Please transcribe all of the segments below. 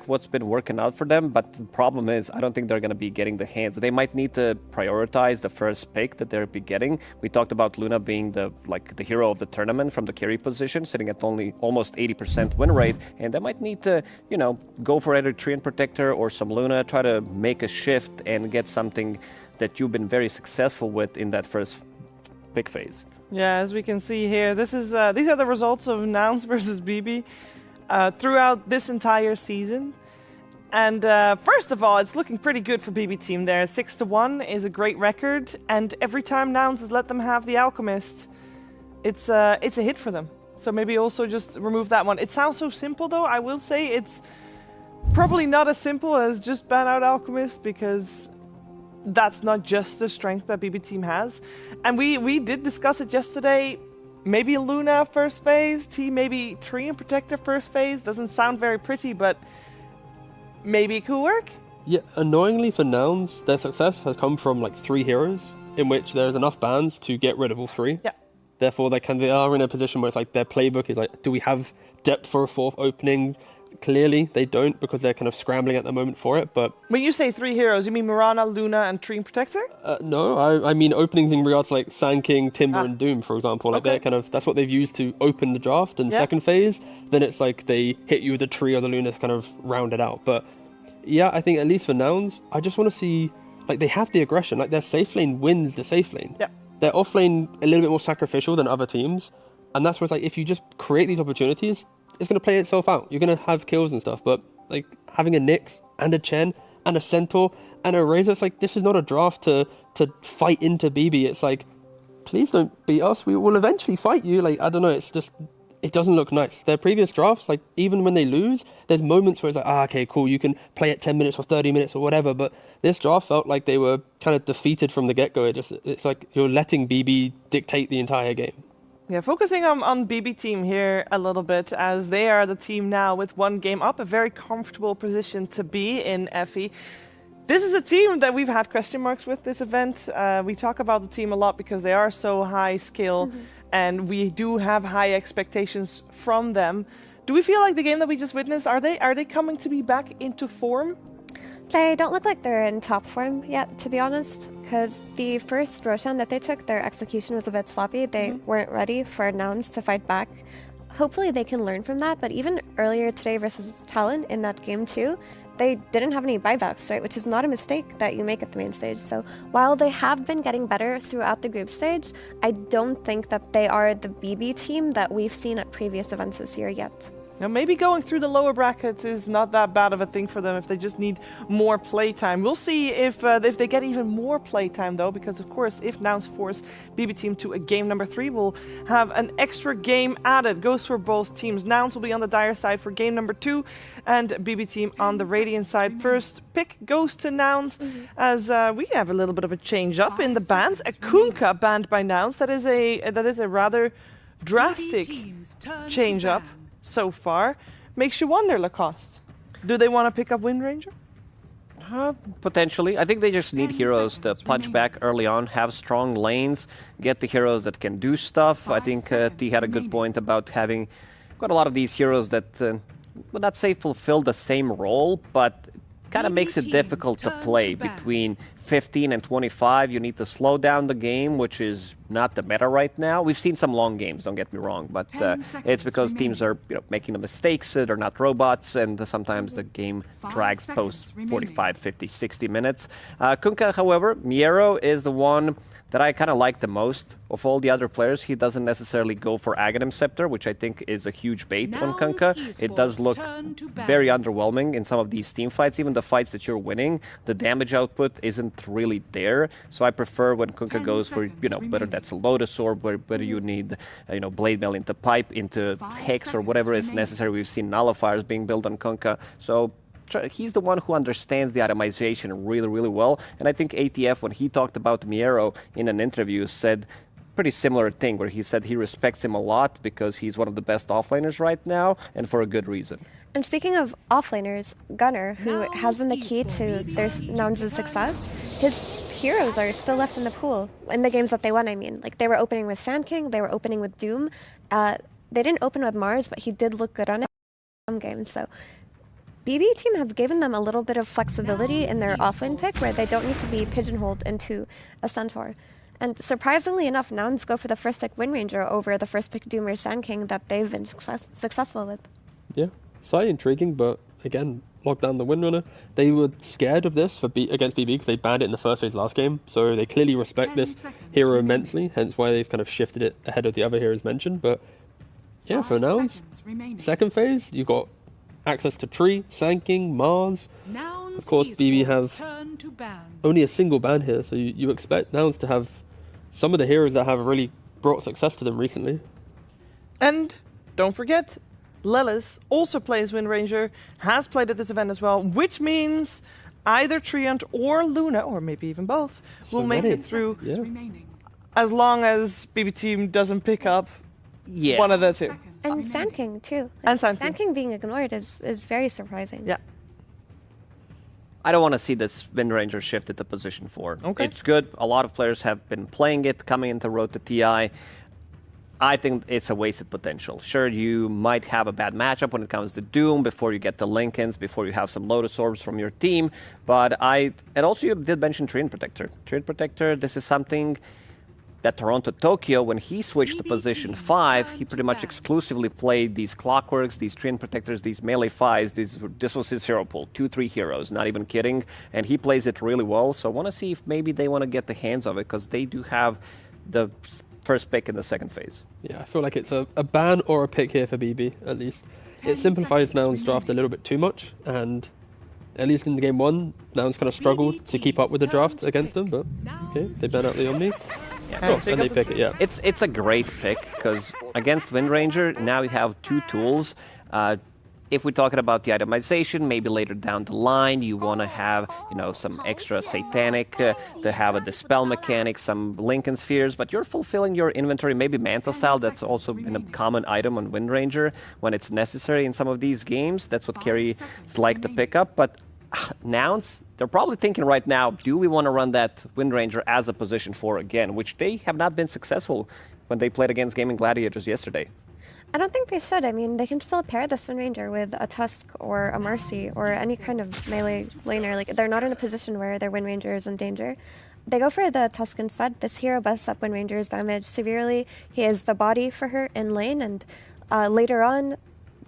what's been working out for them, but the problem is I don't think they're going to be getting the hands. They might need to prioritize the first pick that they'll be getting. We talked about Luna being the hero of the tournament from the carry position, sitting at only almost 80% win rate, and they might need to, go for either Treant Protector or some Luna, try to make a shift and get something that you've been very successful with in that first pick phase. Yeah, as we can see here, these are the results of Nouns versus BB throughout this entire season. And first of all, it's looking pretty good for BB team there. 6-1 is a great record, and every time Nouns has let them have the Alchemist, it's a hit for them. So maybe also just remove that one. It sounds so simple, though. I will say it's probably not as simple as just ban out Alchemist, because that's not just the strength that BB team has. And we did discuss it yesterday. Maybe Luna first phase, T maybe Treant Protector first phase. Doesn't sound very pretty, but maybe it could work. Yeah, annoyingly for Nouns, their success has come from like 3 heroes in which there's enough bans to get rid of all 3. Yeah. Therefore, they are in a position where it's like their playbook is like, do we have depth for a 4th opening? Clearly, they don't, because they're kind of scrambling at the moment for it. But when you say 3 heroes, you mean Mirana, Luna, and Treant Protector? No, I mean openings in regards to like Sand King, Timber, and Doom, for example. Like they're that's what they've used to open the draft. And second phase, then it's like they hit you with the tree or the Luna to kind of round it out. But yeah, I think at least for Nouns, I just want to see, like, they have the aggression. Like, their safe lane wins the safe lane. Yeah. Their off lane a little bit more sacrificial than other teams. And that's where it's like, if you just create these opportunities, it's going to play itself out. You're going to have kills and stuff, but like having a Nyx and a Chen and a Centaur and a Razor, it's like, this is not a draft to fight into BB. It's like, please don't beat us. We will eventually fight you. Like, I don't know. It's just, it doesn't look nice. Their previous drafts, like, even when they lose, there's moments where it's like, okay, cool, you can play it 10 minutes or 30 minutes or whatever. But this draft felt like they were kind of defeated from the get-go. It's like you're letting BB dictate the entire game. Yeah, focusing on BB team here a little bit, as they are the team now with 1 game up, a very comfortable position to be in FE. This is a team that we've had question marks with this event. We talk about the team a lot because they are so high skill, and we do have high expectations from them. Do we feel like the game that we just witnessed, are they coming to be back into form? They don't look like they're in top form yet, to be honest, because the first Roshan that they took, their execution was a bit sloppy. They weren't ready for Nouns to fight back. Hopefully they can learn from that, but even earlier today versus Talon in that game too, they didn't have any buybacks, right, which is not a mistake that you make at the main stage. So while they have been getting better throughout the group stage, I don't think that they are the BB team that we've seen at previous events this year yet. Now, maybe going through the lower brackets is not that bad of a thing for them if they just need more playtime. We'll see if they get even more playtime, though, because, of course, if Nouns force BB team to a game number 3, we'll have an extra game added. Goes for both teams. Nouns will be on the Dire side for game number 2, and BB team on the Radiant side. First pick goes to Nouns, as we have a little bit of a change up in the bans. A Kunkka banned by Nouns. That is a rather drastic change up so far. Makes you wonder, Lacoste. Do they want to pick up Wind Ranger? Potentially. I think they just need heroes to punch back early on, have strong lanes, get the heroes that can do stuff. I think T had a good point about having quite a lot of these heroes that, would not say fulfill the same role, but kind of makes it difficult to play. Between 15 and 25, you need to slow down the game, which is not the meta right now. We've seen some long games, don't get me wrong, but it's because teams are making the mistakes, they're not robots, and sometimes the game drags post 45, 50, 60 minutes. Kunkka, however, Miero is the one that I kind of like the most of all the other players. He doesn't necessarily go for Aghanim Scepter, which I think is a huge bait on Kunkka. It does look very underwhelming in some of these team fights. Even the fights that you're winning, the damage output isn't really there. So I prefer when Kunkka goes for, whether that's a Lotus Orb, whether you need, Blade Mail into Pipe, into Hex, or whatever is necessary. We've seen Nullifiers being built on Kunkka. So he's the one who understands the itemization really, really well. And I think ATF, when he talked about Miero in an interview, said pretty similar thing, where he said he respects him a lot because he's one of the best offlaners right now, and for a good reason. And speaking of offlaners, Gunnar, who has been the key to their Nouns' success, his heroes are still left in the pool, in the games that they won, I mean. Like, they were opening with Sand King, they were opening with Doom. They didn't open with Mars, but he did look good on it in some games, so BB team have given them a little bit of flexibility in their offlane pick where they don't need to be pigeonholed into a Centaur. And surprisingly enough, Nouns go for the first pick Wind Ranger over the first pick Doom or Sand King that they've been successful with. Yeah, slightly intriguing, but again, lock down the Windrunner. They were scared of this against BB because they banned it in the first phase last game, so they clearly respect this hero immensely, hence why they've kind of shifted it ahead of the other heroes mentioned. But yeah, for Nouns, second phase, you've got access to Tree, Sand King, Mars. Of course, BB have only a single ban here, so you expect Nouns to have some of the heroes that have really brought success to them recently. And don't forget, Lelis also plays Wind Ranger, has played at this event as well, which means either Treant or Luna, or maybe even both, will make it through as long as BB Team doesn't pick up one of the two. And Sand King, too. And Sand King being ignored is very surprising. Yeah. I don't want to see this Wind Ranger shifted to position 4. Okay. It's good. A lot of players have been playing it, coming into Road to TI. I think it's a wasted potential. Sure, you might have a bad matchup when it comes to Doom before you get the Lincolns, before you have some Lotus Orbs from your team. But and also you did mention Treant Protector. Treant Protector, this is something that Toronto Tokyo, when he switched to position 5, he pretty much exclusively played these Clockworks, these Treant Protectors, these melee 5s. This was his hero pool, 2-3 heroes, not even kidding. And he plays it really well, so I want to see if maybe they want to get the hands of it, because they do have the first pick in the second phase. Yeah, I feel like it's a ban or a pick here for BB, at least. It simplifies Nouns' draft a little bit too much, and at least in the game 1, Nouns kind of struggled to keep up with the draft against them, but okay, they ban out the Omni. Yeah, and they pick it, yeah. It's a great pick, because against Wind Ranger, now you have 2 tools. If we're talking about the itemization, maybe later down the line, you want to have, some extra Satanic, to have a Dispel mechanic, some Lincoln Spheres, but you're fulfilling your inventory, maybe Manta style. That's also been a common item on Wind Ranger when it's necessary in some of these games. That's what carries like to pick up, but Nouns, they're probably thinking right now, do we want to run that Wind Ranger as a position 4 again, which they have not been successful when they played against Gaming Gladiators yesterday. I don't think they should. I mean, they can still pair this Wind Ranger with a Tusk or a Marcy or any kind of melee laner. Like, they're not in a position where their Wind Ranger is in danger. They go for the Tusk instead. This hero buffs up Wind Ranger's damage severely. He is the body for her in lane, and later on,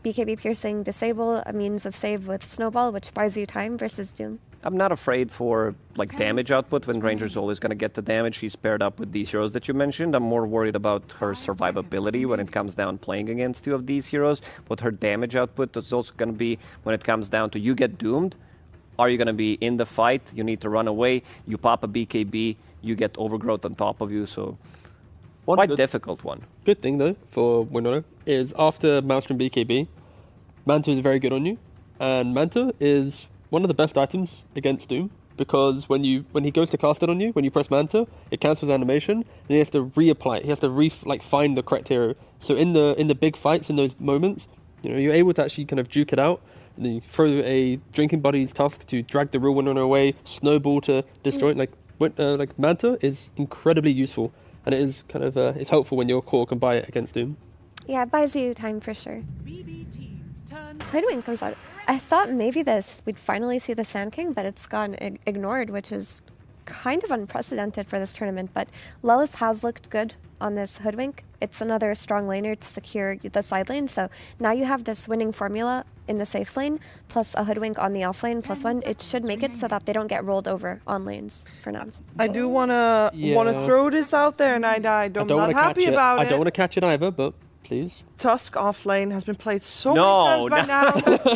BKB Piercing disable a means of save with Snowball, which buys you time versus Doom. I'm not afraid for damage output. Wind Ranger's always going to get the damage. She's paired up with these heroes that you mentioned. I'm more worried about her survivability when it comes down playing against 2 of these heroes. What her damage output is also going to be when it comes down to you get doomed. Are you going to be in the fight? You need to run away. You pop a BKB. You get Overgrowth on top of you. So quite difficult one. Good thing though for Windrunner is after Maelstrom BKB, Manta is very good on you, and Manta is one of the best items against Doom, because when he goes to cast it on you, when you press Manta, it cancels animation, and he has to reapply it. He has to find the correct hero. So in the big fights, in those moments, you're able to actually kind of duke it out, and then you throw a Drinking Buddy's Tusk to drag the real Windrunner away, Snowball to destroy it. Like Manta is incredibly useful, and it is kind of it's helpful when your core can buy it against Doom. Yeah, it buys you time for sure. Hoodwink comes out. I thought maybe we'd finally see the Sand King, but it's gotten ignored, which is kind of unprecedented for this tournament. But Lelis has looked good on this Hoodwink. It's another strong laner to secure the side lane. So now you have this winning formula in the safe lane, plus a Hoodwink on the off lane, +1. It should make it so that they don't get rolled over on lanes for now. I do wanna throw this out there, and I'm not happy about it. I don't want to catch it either, but please. Tusk offlane has been played so many times by now,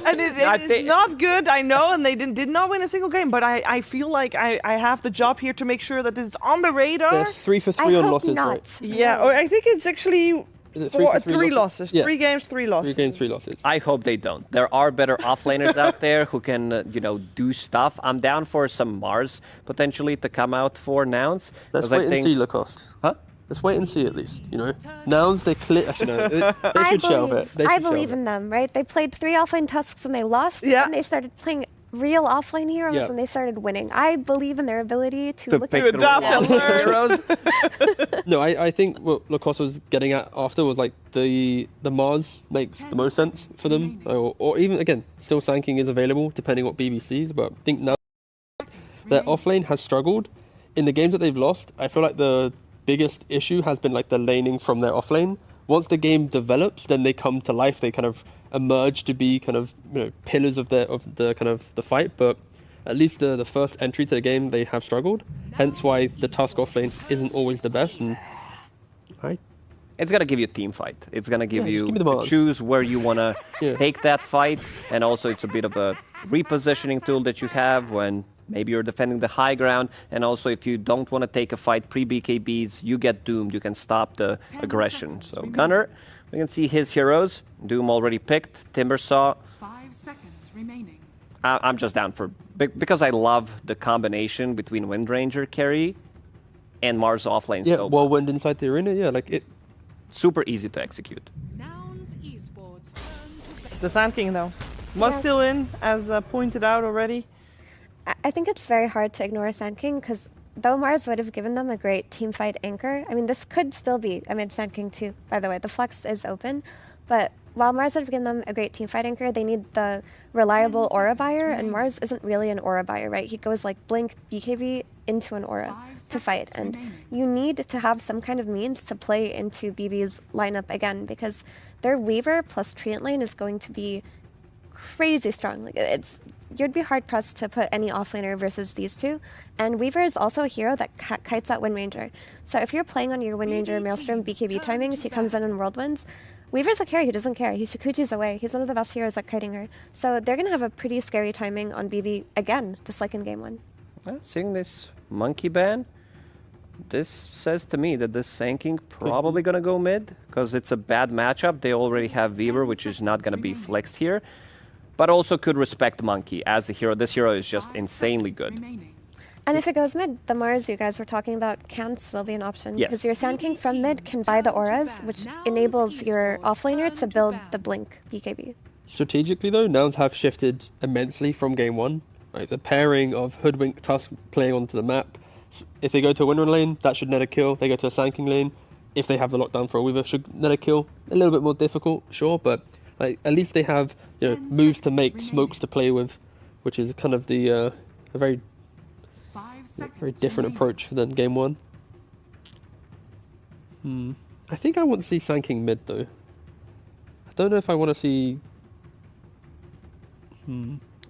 and it is not good, I know, and they did not win a single game, but I feel like I have the job here to make sure that it's on the radar. They're 3 for 3 on losses, not. right? Yeah, or I think it's actually 3 losses. Yeah. 3 games, 3 losses. 3 games, 3 losses. I hope they don't. There are better offlaners out there who can, do stuff. I'm down for some Mars potentially to come out for Nouns. Let's wait and see, Lacoste. Huh? Let's wait and see at least, Nouns, they clear. Actually, no, they should shelve it. I believe in them, right? They played 3 offlane Tusks and they lost. Yeah. And they started playing real offline heroes Yeah. and they started winning. I believe in their ability to look pick at the adopt real and learn. heroes. No, I think what Lacoste was getting at after was like the Mars makes the most sense for them, or even again, still Sanking is available depending what BB sees. But I think now their offlane has struggled in the games that they've lost. I feel like the biggest issue has been like the laning from their offlane. Once the game develops, then they come to life. They kind of emerge to be kind of pillars of the kind of the fight. But at least the first entry to the game, they have struggled. Hence why the Tusk offlane isn't always the best. And It's gonna give you a team fight. It's gonna give Yeah, just you give me the Mars. choose where you wanna Yeah. take that fight, and also it's a bit of a repositioning tool that you have when maybe you're defending the high ground, and also if you don't want to take a fight pre-BKBs, you get doomed. You can stop the aggression. So Gunner, we can see his heroes. Doom already picked. Timbersaw. 5 seconds remaining. I'm just down for because I love the combination between Windranger carry and Mars offlane. yeah, So whirlwind inside the arena. Yeah, like it. super easy to execute. Nouns Esports turn to The Sand King, though, was Yeah. still in, as pointed out already. I think it's very hard to ignore Sand King because though Mars would have given them a great team fight anchor, I mean, this could still be, I mean, Sand King too, by the way, the flex is open, but while Mars would have given them a great team fight anchor, they need the reliable aura buyer, and Mars isn't really an aura buyer, right? He goes like blink, BKB into an aura 5 to fight, seconds and remaining. you need to have some kind of means to play into BB's lineup again because their Weaver plus Treant lane is going to be crazy strong. Like you'd be hard pressed to put any offlaner versus these two. And Weaver is also a hero that kites out Windranger. So if you're playing on your Windranger Maelstrom BKB timing, she comes in and Worldwinds. Weaver's a carry who doesn't care. He Shikuchi's away. He's one of the best heroes at kiting her. So they're gonna have a pretty scary timing on BB again, just like in game 1. Seeing this monkey ban, this says to me that this Sanking probably gonna go mid because it's a bad matchup. They already have Weaver, which is not gonna be flexed here, but also could respect Monkey as a hero. This hero is just 5 insanely seconds good. remaining. And if it goes mid, the Mars you guys were talking about can still be an option. Yes. Because your Sand King from mid can buy the auras, which enables your offlaner to build the Blink BKB. Strategically though, Nouns have shifted immensely from game 1. Right, the pairing of Hoodwink Tusk playing onto the map. If they go to a Windrun lane, that should net a kill. They go to a Sanking lane. If they have the lockdown for a Weaver, should net a kill. A little bit more difficult, sure, but like at least they have 10 moves to seconds make, remaining. smokes to play with, which is kind of the a very 5 seconds very different remaining. approach than game 1. I think I want to see Sanking mid though. I don't know if I want to see.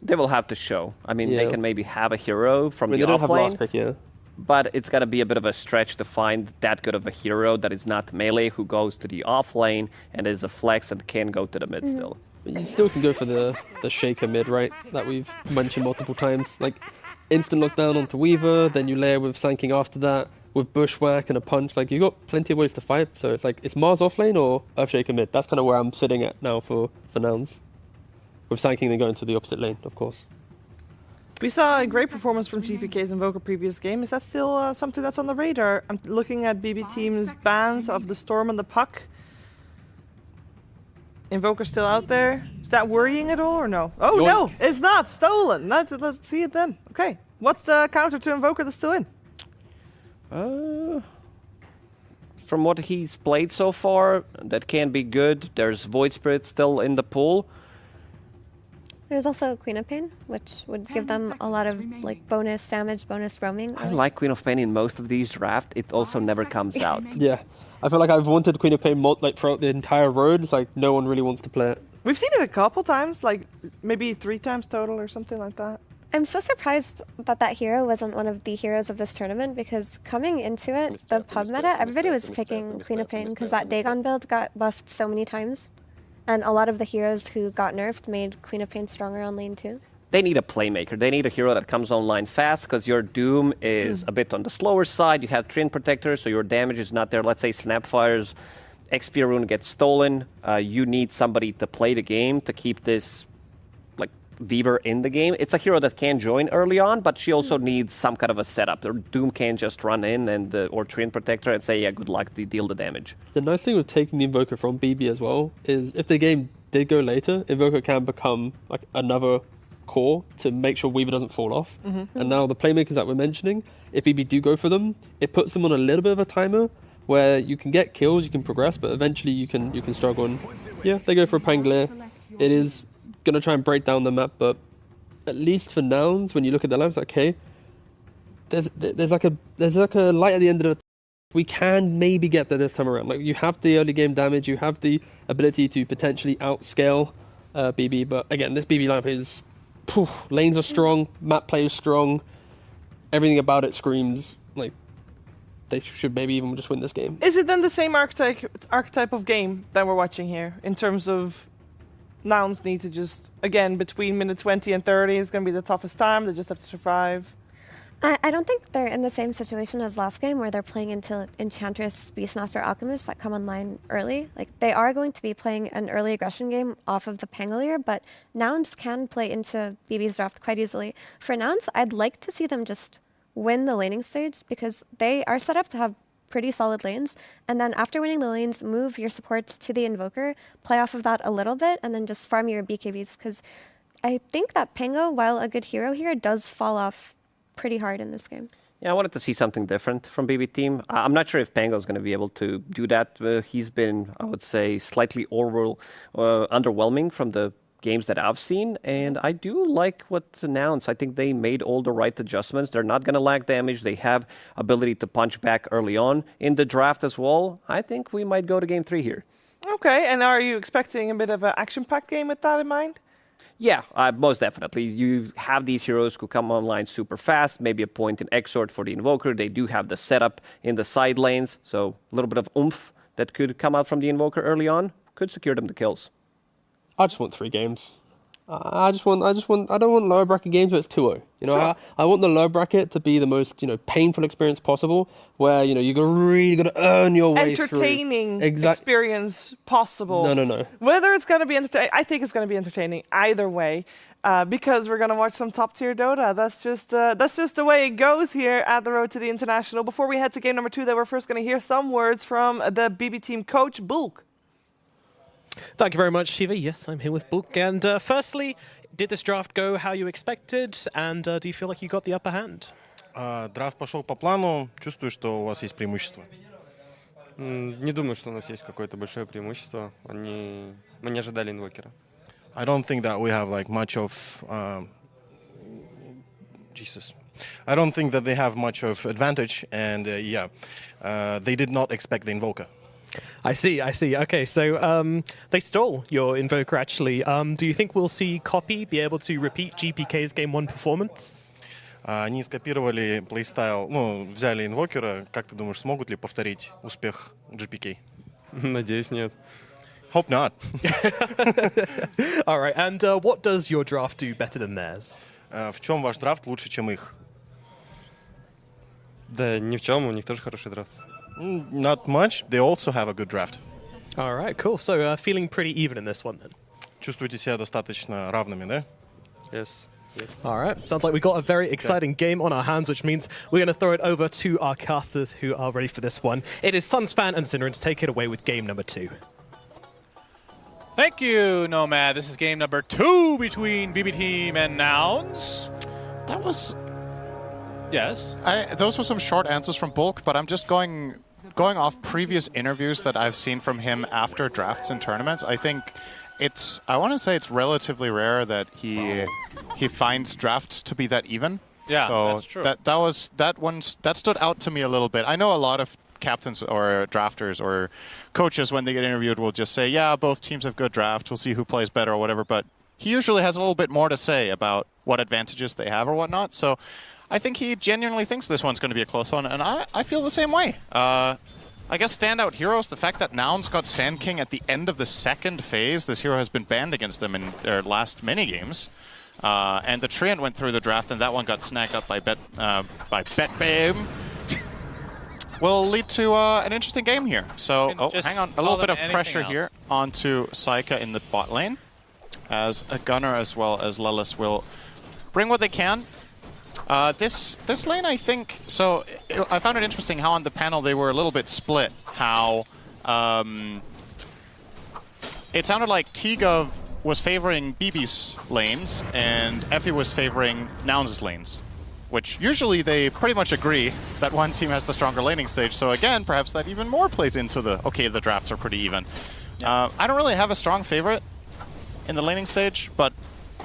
They will have to show. I mean, they Yeah. can maybe have a hero from I mean, the they don't have last offlane, pick, yeah. but it's gonna be a bit of a stretch to find that good of a hero that is not melee who goes to the offlane and is a flex and can go to the mid still. But you still can go for the shaker mid, right? That we've mentioned multiple times. Like instant lockdown onto Weaver, then you layer with Sanking after that, with Bushwhack and a punch. Like you got plenty of ways to fight. So it's like it's Mars offlane or Earthshaker mid. That's kind of where I'm sitting at now for Nouns. With Sanking then going to the opposite lane, of course. We saw a great performance from GPK's Invoker previous game. Is that still something that's on the radar? I'm looking at BB 5 Team's seconds bans of remaining. the Storm and the Puck. Invoker still out there. Is that worrying at all or no? Oh no, Yoink. it's not stolen. Let's see it then. Okay, what's the counter to Invoker that's still in? From what he's played so far, that can be good. There's Void Spirit still in the pool. There's also Queen of Pain, which would 10 give them a lot of seconds like remaining. bonus damage, bonus roaming. I like Queen of Pain in most of these drafts. It also 5 never seconds comes out. remaining. Yeah. I feel like I've wanted Queen of Pain like throughout the entire road. It's like no one really wants to play it. We've seen it a couple times, like maybe 3 times total or something like that. I'm so surprised that that hero wasn't one of the heroes of this tournament because coming into it, the pub meta, everybody was picking Queen of Pain because that Dagon build got buffed so many times. And a lot of the heroes who got nerfed made Queen of Pain stronger on lane 2. They need a playmaker. They need a hero that comes online fast because your Doom is a bit on the slower side. You have Treant Protector, so your damage is not there. Let's say Snapfire's XP rune gets stolen. You need somebody to play the game to keep this like Weaver in the game. It's a hero that can join early on, but she also needs some kind of a setup. Her Doom can't just run in and or Treant Protector and say, yeah, good luck to deal the damage. The nice thing with taking the Invoker from BB as well is if the game did go later, Invoker can become like another core to make sure Weaver doesn't fall off. And now the playmakers that we're mentioning, if BB do go for them, it puts them on a little bit of a timer where you can get kills, you can progress, but eventually you can struggle. And yeah, they go for a Pangolier. It is going to try and break down the map, but at least for Nouns, when you look at the lamps, okay, there's like a light at the end of the. We can maybe get there this time around. Like, you have the early game damage, you have the ability to potentially outscale BB, but again, this BB lineup is lanes are strong, map play is strong, everything about it screams like they should maybe even just win this game. Is it then the same archetype of game that we're watching here in terms of Nouns need to just, again, between minute 20 and 30 is going to be the toughest time. They just have to survive. I don't think they're in the same situation as last game where they're playing into Enchantress, Beastmaster, Alchemist that come online early. Like, they are going to be playing an early aggression game off of the Pangolier, but Nouns can play into BB's draft quite easily. For Nouns, I'd like to see them just win the laning stage because they are set up to have pretty solid lanes, and then after winning the lanes, move your supports to the Invoker, play off of that a little bit, and then just farm your BKBs, because I think that Pango, while a good hero here, does fall off pretty hard in this game. Yeah, I wanted to see something different from BB Team. I'm not sure if Pango is going to be able to do that. He's been, I would say, slightly underwhelming from the games that I've seen, and I do like what Nouns. I think they made all the right adjustments. They're not going to lack damage. They have ability to punch back early on in the draft as well. I think we might go to game 3 here. Okay, and are you expecting a bit of an action-packed game with that in mind? Yeah, most definitely. You have these heroes who come online super fast, maybe a point in Exort for the Invoker. They do have the setup in the side lanes, so a little bit of oomph that could come out from the Invoker early on could secure them the kills. I just want 3 games. I don't want lower bracket games where it's 2-0. You know, Sure. I want the low bracket to be the most, painful experience possible, where, you really got to earn your way through. Entertaining experience possible. No. Whether it's going to be entertaining, I think it's going to be entertaining either way, because we're going to watch some top-tier Dota. That's just the way it goes here at the Road to the International. Before we head to game number 2, though, we're first going to hear some words from the BB team coach, Bulk. Thank you very much, Shiva. Yes, I'm here with Bulk. And firstly, did this draft go how you expected? And do you feel like you got the upper hand? Драфт пошел по плану. Чувствую, что у вас есть преимущество. Не думаю, что у нас есть какое-то большое преимущество. Мы не ожидали инвокера. I don't think that we have much of I don't think that they have much of advantage, and they did not expect the Invoker. I see. Okay, so they stole your Invoker, actually. Do you think we'll see Copy be able to repeat GPK's Game 1 performance? Они скопировали плейстайл, взяли Инвокера. Как ты думаешь, смогут ли повторить успех GPK? Надеюсь, нет. Hope not. All right, and what does your draft do better than theirs? В чем ваш драфт лучше, чем их? Да ни в чем, у них тоже хороший драфт. Not much. They also have a good draft. All right, cool. So feeling pretty even in this one then. Чувствуете себя достаточно равными, да? Yes. All right. Sounds like we got a very exciting game on our hands, which means we're going to throw it over to our casters who are ready for this one. It is Sunsfan and Synderen to take it away with game number 2. Thank you, Nomad. This is game number 2 between BB Team and Nouns. That was... Yes. Those were some short answers from Bulk, but I'm just going off previous interviews that I've seen from him after drafts and tournaments. I think I want to say it's relatively rare that he finds drafts to be that even. Yeah, so that's true. That stood out to me a little bit. I know a lot of captains or drafters or coaches, when they get interviewed, will just say, yeah, both teams have good drafts, we'll see who plays better or whatever, but he usually has a little bit more to say about what advantages they have or whatnot. So I think he genuinely thinks this one's going to be a close one, and I feel the same way. I guess standout heroes, the fact that Nouns got Sand King at the end of the second phase. This hero has been banned against them in their last many games. And the Treant went through the draft, and that one got snagged up by BetBabe. Will lead to an interesting game here. So, hang on, a little bit of pressure here onto Saika in the bot lane, as a Gunner as well as Lelis will bring what they can. This lane, I think, so I found it interesting how on the panel they were a little bit split. How it sounded like T-Gov was favoring BB's lanes, and Effie was favoring Nouns' lanes, which usually they pretty much agree that one team has the stronger laning stage. So again, perhaps that even more plays into the, okay, the drafts are pretty even. I don't really have a strong favorite in the laning stage, but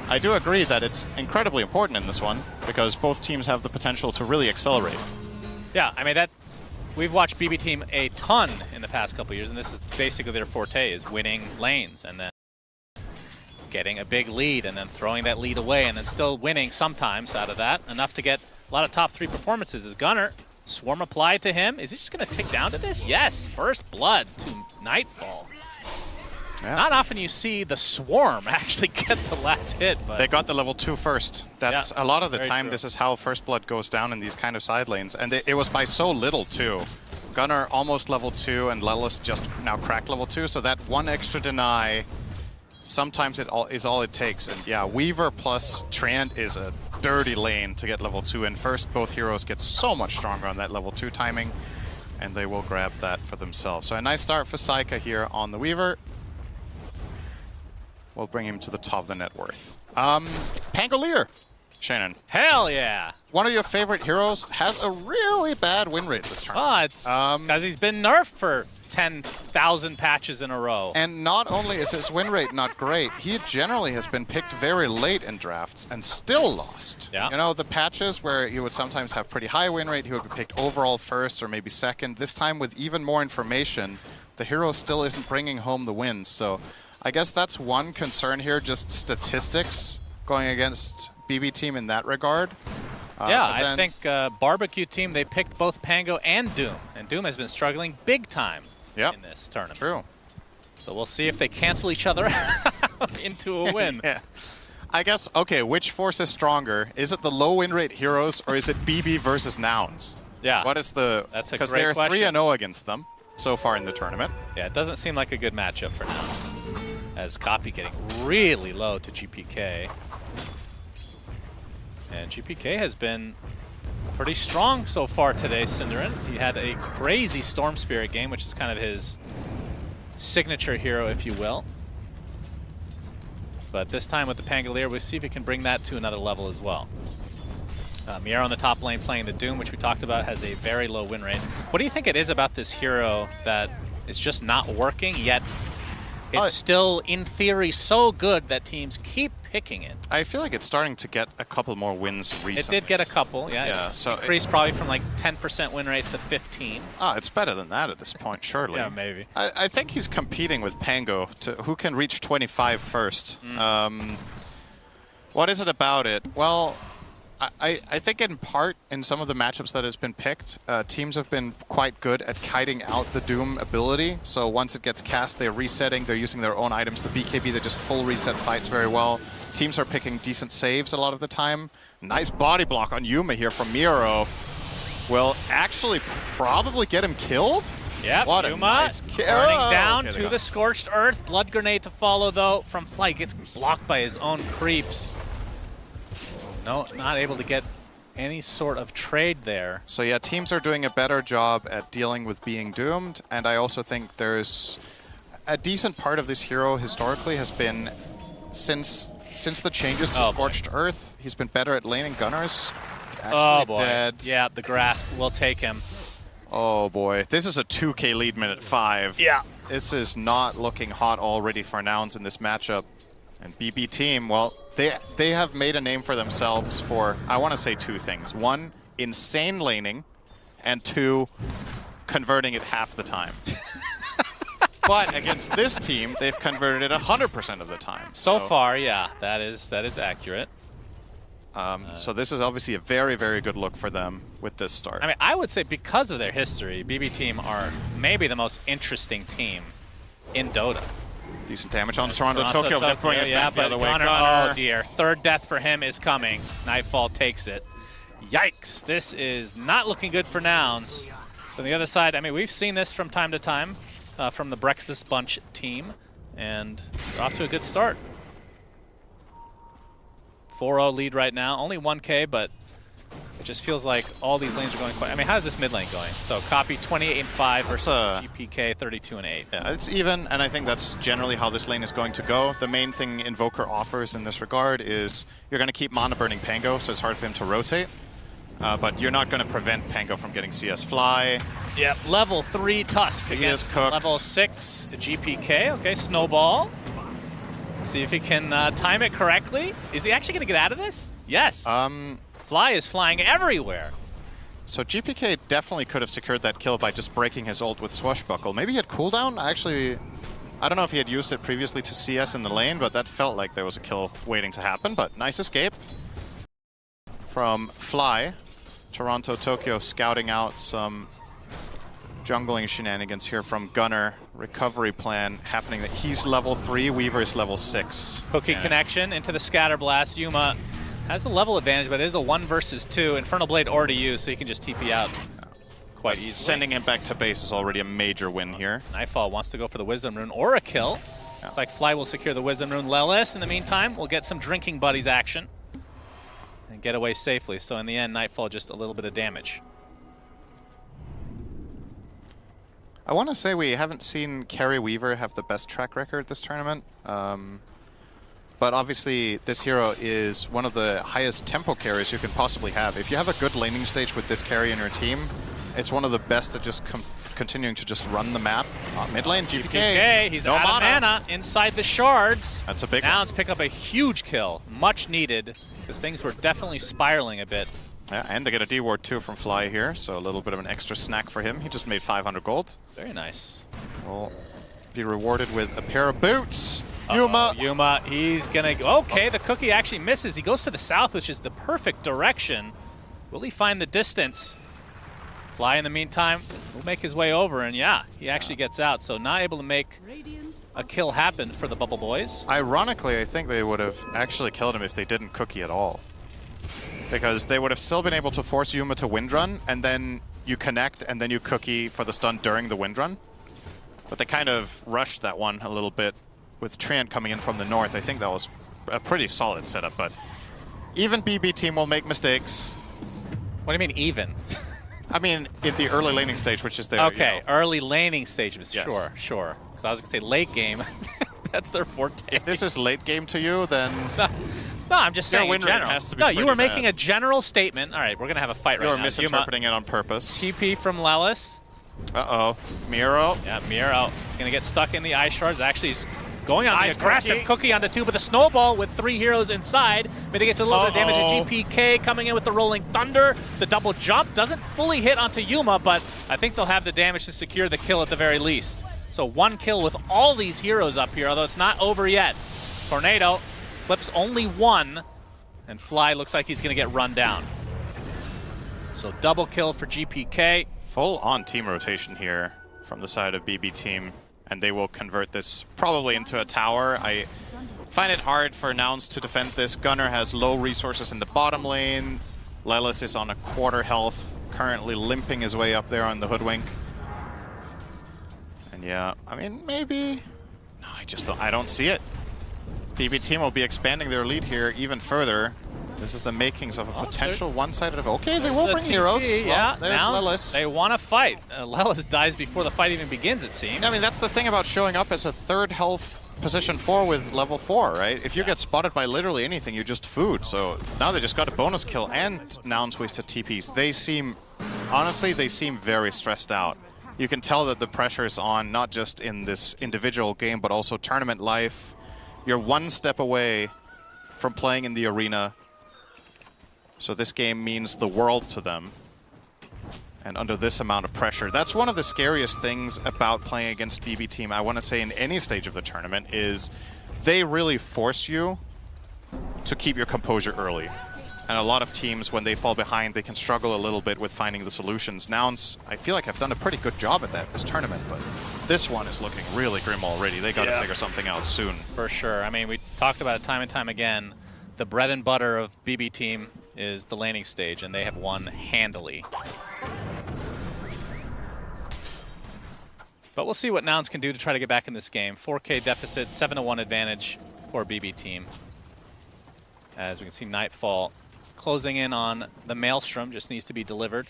I do agree that it's incredibly important in this one because both teams have the potential to really accelerate. Yeah, I mean, we've watched BB Team a ton in the past couple years, and this is basically their forte, is winning lanes and then getting a big lead and then throwing that lead away and then still winning sometimes out of that. Enough to get a lot of top 3 performances. Is Gunnar, Swarm applied to him. Is he just going to tick down to this? Yes, first blood to Nightfall. Yeah. Not often you see the Swarm actually get the last hit, but they got the level 2 first. That's a lot of the time. True. This is how first blood goes down in these kind of side lanes, and it was by so little too. Gunnar almost level 2, and Lelis just now cracked level 2. So that one extra deny, sometimes it is all it takes. And yeah, Weaver plus Trant is a dirty lane to get level 2 in first. Both heroes get so much stronger on that level 2 timing, and they will grab that for themselves. So a nice start for Saika here on the Weaver. We'll bring him to the top of the net worth. Pangolier, Shannon. Hell yeah! One of your favorite heroes has a really bad win rate this turn. Oh, it's because he's been nerfed for 10,000 patches in a row. And not only is his win rate not great, he generally has been picked very late in drafts and still lost. Yeah. You know, the patches where he would sometimes have pretty high win rate, he would be picked overall first or maybe second. This time with even more information, the hero still isn't bringing home the wins. So I guess that's one concern here, just statistics going against BB Team in that regard. Yeah, I think Barbecue Team, they picked both Pango and Doom, and Doom has been struggling big time in this tournament. True. So we'll see if they cancel each other out into a win. Yeah. I guess, okay, which force is stronger? Is it the low win rate heroes, or is it BB versus Nouns? Yeah. What is the... That's a great question. Because they're question. 3-0 against them so far in the tournament. Yeah, it doesn't seem like a good matchup for Nouns. As Copy getting really low to GPK. And GPK has been pretty strong so far today, Synderen. He had a crazy Storm Spirit game, which is kind of his signature hero, if you will. But this time with the Pangolier, we'll see if he can bring that to another level as well. Miera on the top lane playing the Doom, which we talked about, has a very low win rate. What do you think it is about this hero that is just not working, yet it's still, in theory, so good that teams keep picking it? I feel like it's starting to get a couple more wins recently. It did get a couple, yeah. Yeah, so increased probably from like 10% win rate to 15. It's better than that at this point, surely. Yeah, maybe. I think he's competing with Pango to who can reach 25 first. What is it about it? Well, I think in part, in some of the matchups that has been picked, teams have been quite good at kiting out the Doom ability. So once it gets cast, they're resetting, they're using their own items. The BKB, they just full reset fights very well. Teams are picking decent saves a lot of the time. Nice body block on Yuma here from Miro. Will actually probably get him killed. Yep, what a Yuma nice kill. burning down to the Scorched Earth. Blood Grenade to follow, though, from Flight. Gets blocked by his own creeps. No, not able to get any sort of trade there. So yeah, teams are doing a better job at dealing with being doomed, and I also think there's a decent part of this hero historically has been since the changes to Scorched Earth, he's been better at laning Gunnars. Actually dead. Yeah, the grasp will take him. Oh boy, this is a 2K lead minute 5. Yeah. This is not looking hot already for Nouns in this matchup. And BB Team, well, they have made a name for themselves for, I want to say 2 things. 1, insane laning, and 2, converting it half the time. But against this team, they've converted it 100% of the time. So far, yeah, that is accurate. So this is obviously a very, very good look for them with this start. I mean, I would say because of their history, BB Team are maybe the most interesting team in Dota. Decent damage on the Toronto Tokyo. They're bringing it back the other way. Gunnar, Gunnar. oh dear. Third death for him is coming. Nightfall takes it. Yikes. This is not looking good for Nouns. On the other side, I mean, we've seen this from time to time from the Breakfast Bunch team, and they're off to a good start. 4-0 lead right now. Only 1K, but It just feels like all these lanes are going quite... I mean, how's this mid lane going? So Copy 28-5 versus GPK 32-8. Yeah, it's even, and I think that's generally how this lane is going to go. The main thing Invoker offers in this regard is you're going to keep mana burning Pango, so it's hard for him to rotate. But you're not going to prevent Pango from getting CS Fly. Yep, level 3 Tusk He against is cooked. level 6 GPK. Okay, Snowball. See if he can time it correctly. Is he actually going to get out of this? Yes. Fly is flying everywhere. So GPK definitely could have secured that kill by just breaking his ult with Swashbuckle. Maybe he had cooldown? Actually, I don't know if he had used it previously to CS in the lane, but that felt like there was a kill waiting to happen. But nice escape from Fly. Toronto, Tokyo scouting out some jungling shenanigans here from Gunnar. Recovery plan happening. That he's level 3, Weaver is level 6. Cookie connection into the Scatter Blast. Yuma has the level advantage, but it is a 1 versus 2. Infernal Blade already used, so he can just TP out quite easily. Sending him back to base is already a major win here. Nightfall wants to go for the Wisdom Rune or a kill. Looks like Fly will secure the Wisdom Rune. Lelis, in the meantime, will get some Drinking Buddies action and get away safely. So in the end, Nightfall just a little bit of damage. I want to say we haven't seen Carrie Weaver have the best track record this tournament. But obviously, this hero is one of the highest tempo carries you can possibly have. If you have a good laning stage with this carry in your team, it's one of the best at just continuing to just run the map. Mid lane, GPK. He's no out of mana inside the shards. That's a big Nouns pick up a huge kill. Much needed, because things were definitely spiraling a bit. Yeah, and they get a D-Ward too from Fly here, so a little bit of an extra snack for him. He just made 500 gold. Very nice. Will be rewarded with a pair of boots. Yuma. Yuma, he's gonna go. Okay, the cookie actually misses. He goes to the south, which is the perfect direction. Will he find the distance? Fly, in the meantime, will make his way over, and yeah, he actually gets out. So not able to make a kill happen for the Bubble Boys. Ironically, I think they would have actually killed him if they didn't cookie at all. Because they would have still been able to force Yuma to windrun, and then you connect, and then you cookie for the stun during the windrun. But they kind of rushed that one a little bit with Treant coming in from the north. I think that was a pretty solid setup, but even BB team will make mistakes. What do you mean even? I mean, in the early laning stage, which is their okay, early laning stages. Yes. Sure. Because I was gonna say late game. That's their forte. If this is late game to you, then no, I'm just saying in general. Has to be no, you were making bad. a general statement. All right, we're gonna have a fight right now. You're misinterpreting it on purpose. TP from Lelis. Uh-oh. Miro. Yeah, Miro. He's gonna get stuck in the ice shards. Actually, he's going on the aggressive cookie onto 2, but the snowball with 3 heroes inside mitigates a little bit of damage to GPK. Coming in with the Rolling Thunder. The double jump doesn't fully hit onto Yuma, but I think they'll have the damage to secure the kill at the very least. So 1 kill with all these heroes up here, although it's not over yet. Tornado clips only 1, and Fly looks like he's gonna get run down. So double kill for GPK. Full on team rotation here from the side of BB team, and they will convert this probably into a tower. I find it hard for Nouns to defend this. Gunnar has low resources in the bottom lane. Lelis is on a quarter health, currently limping his way up there on the Hoodwink. And yeah, I mean, maybe... No, I don't see it. BB team will be expanding their lead here even further. This is the makings of a potential one-sided... Okay, they will bring heroes. Yeah, well, there's Lelis. They want to fight. Lelis dies before the fight even begins, it seems. I mean, that's the thing about showing up as a 3rd health position 4 with level 4, right? If you get spotted by literally anything, you just food. So now they just got a bonus kill and Nouns wasted TPs. They seem... Honestly, they seem very stressed out. You can tell that the pressure is on, not just in this individual game, but also tournament life. You're 1 step away from playing in the arena. So this game means the world to them. And under this amount of pressure, that's one of the scariest things about playing against BB team, I want to say in any stage of the tournament, is they really force you to keep your composure early. And a lot of teams, when they fall behind, they can struggle a little bit with finding the solutions. Nouns, I feel like have done a pretty good job at that this tournament, but this one is looking really grim already. They got to figure something out soon. For sure. I mean, we talked about it time and time again. The bread and butter of BB team is the laning stage, and they have won handily. But we'll see what Nouns can do to try to get back in this game. 4K deficit, 7-1 advantage for BB team. As we can see, Nightfall closing in on the Maelstrom, just needs to be delivered.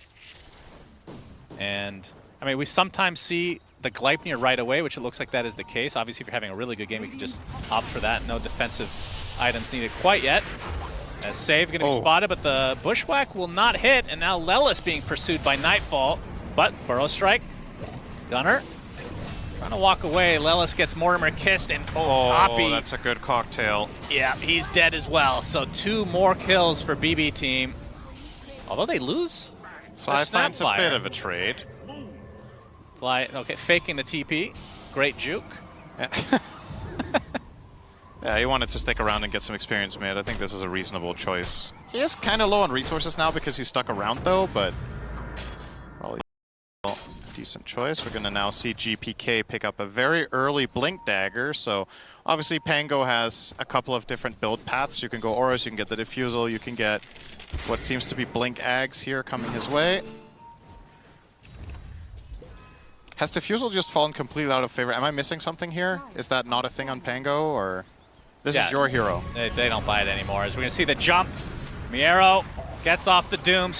And, I mean, we sometimes see the Gleipnir right away, which it looks like that is the case. Obviously, if you're having a really good game, you can just opt for that. No defensive items needed quite yet. As save going to be spotted, but the Bushwhack will not hit, and now Lelis being pursued by Nightfall. But Burrow Strike, Gunner trying to walk away. Lelis gets Mortimer kissed, and Poppy. That's a good cocktail. Yeah, he's dead as well. So 2 more kills for BB team. Although they lose. Fly finds a bit of a trade. Fly, okay, faking the TP. Great juke. Yeah, he wanted to stick around and get some experience mid. I think this is a reasonable choice. He is kind of low on resources now because he's stuck around though, but probably a decent choice. We're going to now see GPK pick up a very early Blink Dagger. So obviously Pango has a couple of different build paths. You can go Auras, you can get the Diffusal, you can get what seems to be Blink Ags here coming his way. Has Diffusal just fallen completely out of favor? Am I missing something here? Is that not a thing on Pango, or this is your hero? They don't buy it anymore. As we're going to see the jump. Miero gets off the Doom.